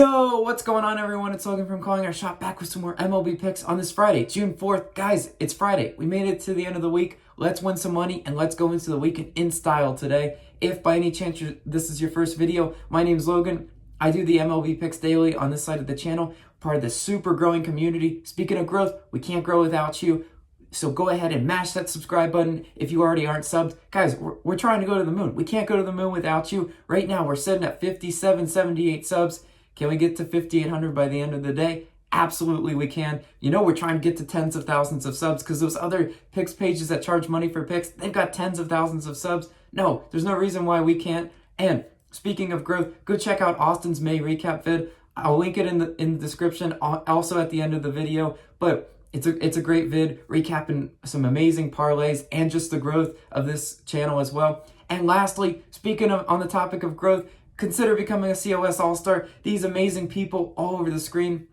Yo, what's going on, everyone? It's Logan from Calling Our Shot, back with some more MLB picks on this Friday, June 4th. Guys, it's Friday. We made it to the end of the week. Let's win some money and let's go into the weekend in style today. If by any chance this is your first video, my name's Logan. I do the MLB picks daily on this side of the channel, part of the super growing community. Speaking of growth, we can't grow without you. So go ahead and mash that subscribe button if you already aren't subbed. Guys, we're trying to go to the moon. We can't go to the moon without you. Right now, we're sitting at 78 subs. Can we get to 5,800 by the end of the day? Absolutely we can. You know, we're trying to get to tens of thousands of subs because those other picks pages that charge money for picks, they've got tens of thousands of subs. No, there's no reason why we can't. And speaking of growth, go check out Austin's May recap vid. I'll link it in the description, also at the end of the video. But it's a great vid recapping some amazing parlays and just the growth of this channel as well. And lastly, speaking of on the topic of growth, consider becoming a COS All-Star. These amazing people all over the screen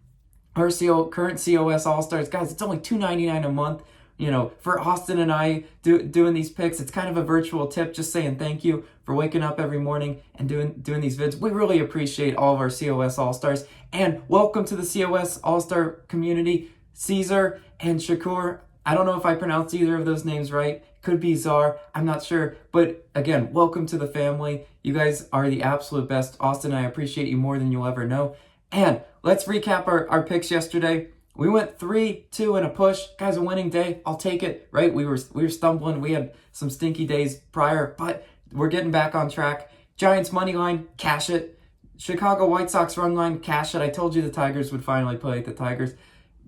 are current COS All-Stars. Guys, it's only $2.99 a month. You know, for Austin and I doing these picks, it's kind of a virtual tip, just saying thank you for waking up every morning and doing these vids. We really appreciate all of our COS All-Stars. And welcome to the COS All-Star community, Caesar and Shakur. I don't know if I pronounced either of those names right. Could be Czar, I'm not sure. But again, welcome to the family. You guys are the absolute best. Austin, I appreciate you more than you'll ever know. And let's recap our picks yesterday. We went 3-2 and a push. Guys, a winning day. I'll take it, right? We were stumbling. We had some stinky days prior, but we're getting back on track. Giants money line, cash it. Chicago White Sox run line, cash it. I told you the Tigers would finally play the Tigers.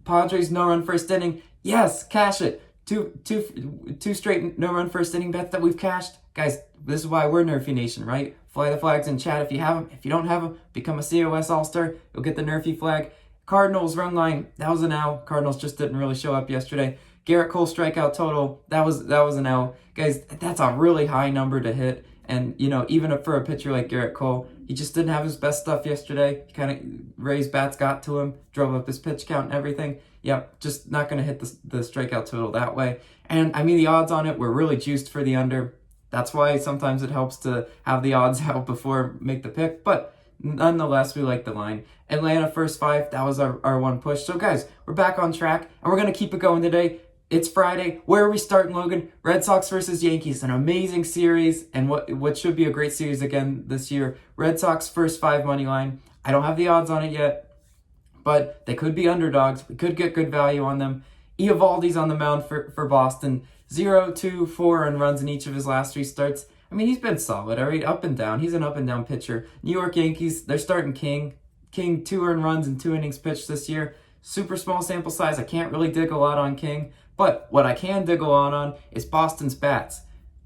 Padres no run first inning. Yes, cash it. Two straight no-run first inning bets that we've cashed. Guys, this is why we're NRFI Nation, right? Fly the flags in chat if you have them. If you don't have them, become a COS All-Star. You'll get the NRFI flag. Cardinals run line, that was an L. Cardinals just didn't really show up yesterday. Garrett Cole strikeout total, that was an L. Guys, that's a really high number to hit. And, you know, even for a pitcher like Garrett Cole, he just didn't have his best stuff yesterday. He kind of, Ray's bats got to him, drove up his pitch count and everything. Yep, just not going to hit the strikeout total that way. And, I mean, the odds on it were really juiced for the under. That's why sometimes it helps to have the odds out before make the pick. But nonetheless, we like the line. Atlanta first five, that was our one push. So, guys, we're back on track, and we're going to keep it going today. It's Friday. Where are we starting, Logan? Red Sox versus Yankees, an amazing series, and what should be a great series again this year. Red Sox first five money line. I don't have the odds on it yet, but they could be underdogs. We could get good value on them. Eovaldi's on the mound for Boston. 0, 2, 4 earned runs in each of his last three starts. I mean, he's been solid, all right? Up and down. He's an up and down pitcher. New York Yankees, they're starting King. King, 2 earned runs in 2 innings pitched this year. Super small sample size. I can't really dig a lot on King. But what I can dig a lot on is Boston's bats.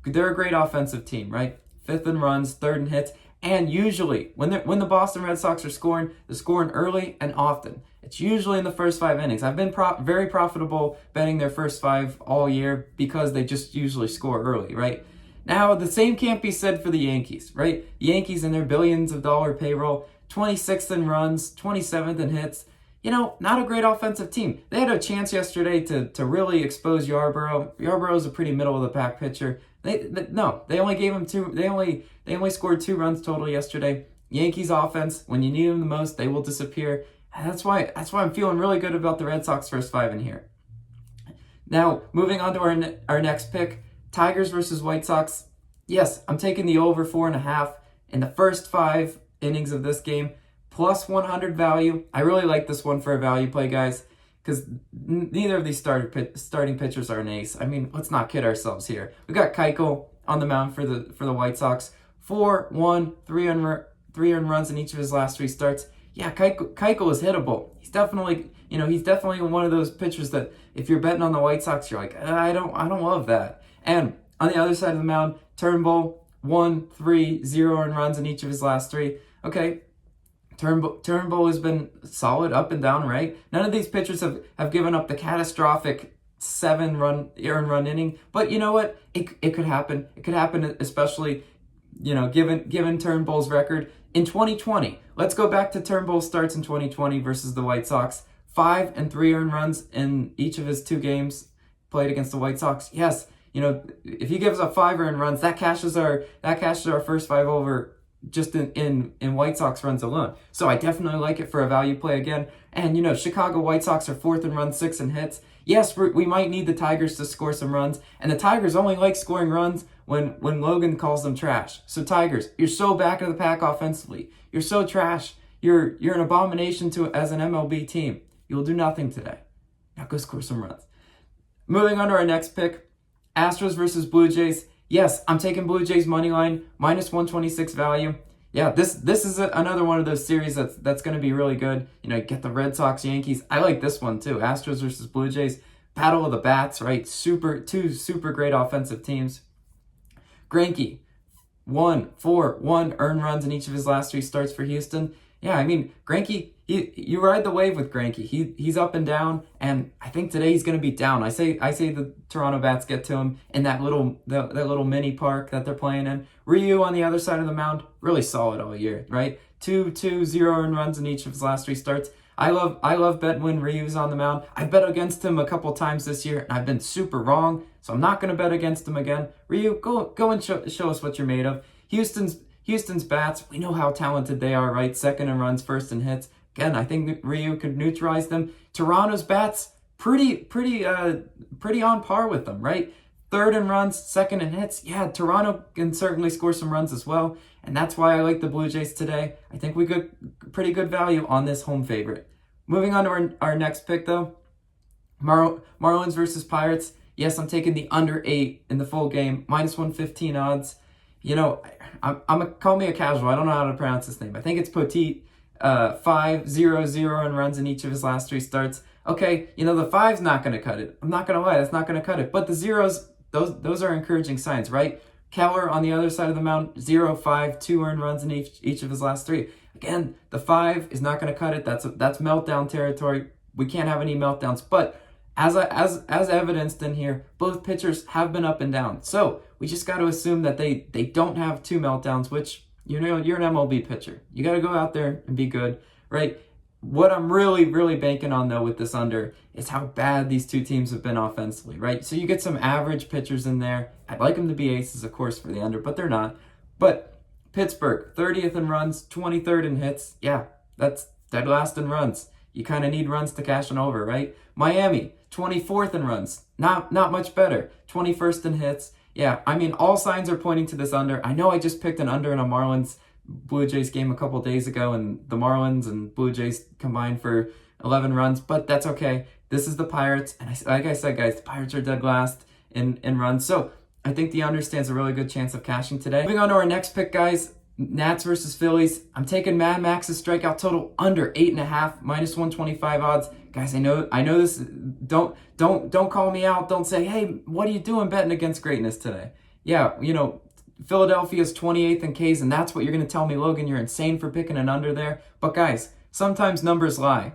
They're a great offensive team, right? 5th in runs, 3rd in hits. And usually, when the Boston Red Sox are scoring, they're scoring early and often. It's usually in the first 5 innings. I've been very profitable betting their first 5 all year because they just usually score early, right? Now, the same can't be said for the Yankees, right? The Yankees and their billions of dollar payroll, 26th in runs, 27th in hits. You know, not a great offensive team. They had a chance yesterday to really expose Yarbrough. Yarbrough's a pretty middle of the pack pitcher. They only gave him 2. They only scored 2 runs total yesterday. Yankees offense, when you need them the most, they will disappear. And that's why I'm feeling really good about the Red Sox first 5 in here. Now, moving on to our next pick, Tigers versus White Sox. Yes, I'm taking the over 4.5 in the first 5 innings of this game. Plus 100 value. I really like this one for a value play, guys, because neither of these starting pitchers are an ace. I mean, let's not kid ourselves here. We got Keuchel on the mound for the White Sox. 4-1, 3 earned runs in each of his last 3 starts. Yeah, Keuchel is hittable. He's definitely one of those pitchers that if you're betting on the White Sox, you're like, I don't love that. And on the other side of the mound, Turnbull, 1, 3, 0 earned runs in each of his last 3. Okay. Turnbull has been solid up and down, right? None of these pitchers have given up the catastrophic 7 earned run inning. But you know what? It could happen. It could happen, especially, you know, given Turnbull's record in 2020. Let's go back to Turnbull's starts in 2020 versus the White Sox. 5 and 3 earned runs in each of his 2 games played against the White Sox. Yes, you know, if he gives up 5 earned runs, that cashes our first 5 over just in White Sox runs alone. So I definitely like it for a value play again. And, Chicago White Sox are 4th in runs, 6th in hits. Yes, we might need the Tigers to score some runs. And the Tigers only like scoring runs when Logan calls them trash. So Tigers, you're so back of the pack offensively. You're so trash. You're an abomination as an MLB team. You'll do nothing today. Now go score some runs. Moving on to our next pick, Astros versus Blue Jays. Yes, I'm taking Blue Jays money line, minus 126 value. Yeah, this is another one of those series that's going to be really good. Get the Red Sox, Yankees. I like this one too. Astros versus Blue Jays. Battle of the bats, right? Two super great offensive teams. Greinke, 1-4-1 earned runs in each of his last 3 starts for Houston. Yeah, Greinke, you ride the wave with Greinke. He's up and down, and I think today he's going to be down. I say the Toronto bats get to him in that little mini park that they're playing in. Ryu on the other side of the mound, really solid all year, right? 2-0 earned runs in each of his last 3 starts. I love betting when Ryu's on the mound. I bet against him a couple times this year, and I've been super wrong, so I'm not going to bet against him again. Ryu, go and show us what you're made of. Houston's bats, we know how talented they are, right? 2nd in runs, 1st in hits. Again, I think Ryu could neutralize them. Toronto's bats, pretty on par with them, right? 3rd in runs, 2nd in hits. Yeah, Toronto can certainly score some runs as well, and that's why I like the Blue Jays today. I think we got pretty good value on this home favorite. Moving on to our next pick, though, Marlins versus Pirates. Yes, I'm taking the under 8 in the full game, minus 115 odds. Call me a casual. I don't know how to pronounce his name. I think it's Poteet. 5-0-0 in runs in each of his last 3 starts. Okay, the 5's not going to cut it. I'm not going to lie, that's not going to cut it. But the zeros, those are encouraging signs, right? Keller on the other side of the mound, 0-5, 2 earned runs in each of his last 3. Again, the 5 is not going to cut it. That's meltdown territory. We can't have any meltdowns. But as evidenced in here, both pitchers have been up and down. So we just got to assume that they don't have 2 meltdowns, which you're an MLB pitcher. You got to go out there and be good, right? What I'm really, really banking on, though, with this under is how bad these 2 teams have been offensively, right? So you get some average pitchers in there. I'd like them to be aces, of course, for the under, but they're not. But Pittsburgh, 30th in runs, 23rd in hits. Yeah, that's dead last in runs. You kind of need runs to cash an over, right? Miami, 24th in runs. Not much better. 21st in hits. Yeah, all signs are pointing to this under. I know I just picked an under in a Marlins Blue Jays game a couple days ago, and the Marlins and Blue Jays combined for 11 runs, but that's okay. This is the Pirates, and like I said, guys, the Pirates are dead last in runs, so I think the under stands a really good chance of cashing today. Moving on to our next pick, guys, Nats versus Phillies. I'm taking Mad Max's strikeout total under 8.5, minus 125 odds. Guys, I know this. Don't call me out. Don't say, hey, what are you doing betting against greatness today? Yeah, Philadelphia's 28th in Ks, and that's what you're going to tell me, Logan. You're insane for picking an under there. But guys, sometimes numbers lie.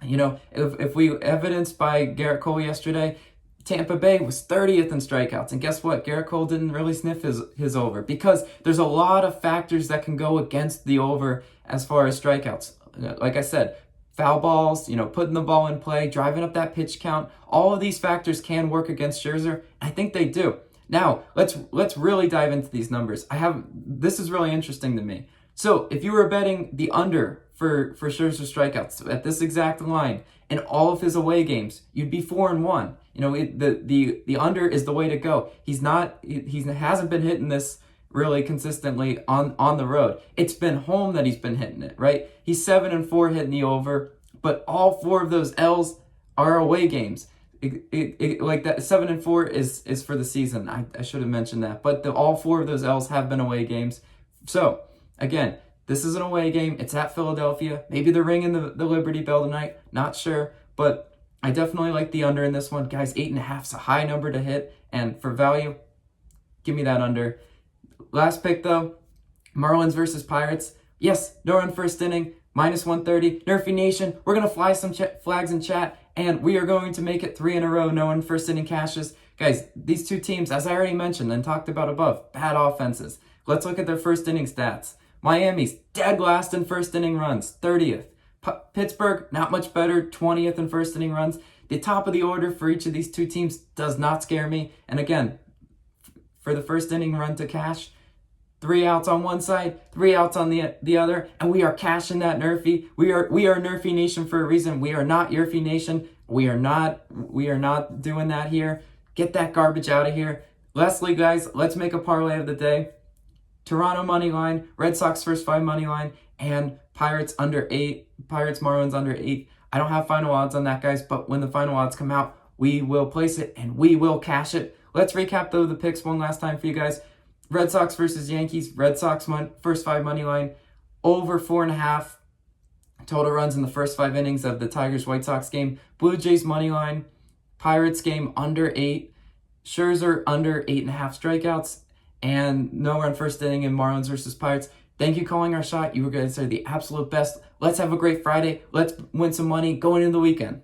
If we evidenced by Garrett Cole yesterday, Tampa Bay was 30th in strikeouts. And guess what? Garrett Cole didn't really sniff his over, because there's a lot of factors that can go against the over as far as strikeouts. Like I said, foul balls, putting the ball in play, driving up that pitch count. All of these factors can work against Scherzer. I think they do. Now, let's really dive into these numbers. This is really interesting to me. So if you were betting the under for Scherzer strikeouts at this exact line in all of his away games, you'd be 4-1. The under is the way to go. He hasn't been hitting this really consistently on the road. It's been home that he's been hitting it, right? He's 7-4 hitting the over, but all 4 of those L's are away games. Like that 7-4 is for the season. I should have mentioned that, but all 4 of those L's have been away games. So again, this is an away game. It's at Philadelphia. Maybe they're ringing the Liberty Bell tonight. Not sure, but I definitely like the under in this one, guys. 8.5 is a high number to hit, and for value, give me that under. Last pick though, Marlins versus Pirates. Yes, no run first inning, minus 130. NRFI Nation, we're gonna fly some flags in chat. And we are going to make it 3 in a row, no one first inning cashes. Guys, these 2 teams, as I already mentioned and talked about above, bad offenses. Let's look at their first inning stats. Miami's dead last in first inning runs, 30th. Pittsburgh, not much better, 20th in first inning runs. The top of the order for each of these 2 teams does not scare me. And again, for the first inning run to cash, 3 outs on one side, 3 outs on the other, and we are cashing that NRFI. We are NRFI Nation for a reason. We are not Yerfie Nation. We are not doing that here. Get that garbage out of here. Lastly, guys, let's make a parlay of the day. Toronto money line, Red Sox first 5 money line, and Pirates under 8. Pirates Marlins under 8. I don't have final odds on that, guys, but when the final odds come out, we will place it and we will cash it. Let's recap though the picks one last time for you guys. Red Sox versus Yankees. Red Sox first 5 money line, over 4.5 total runs in the first 5 innings of the Tigers-White Sox game. Blue Jays money line, Pirates game under 8. Scherzer under 8.5 strikeouts, and no run first inning in Marlins versus Pirates. Thank you, Calling Our Shot. You guys are the absolute best. Let's have a great Friday. Let's win some money going into the weekend.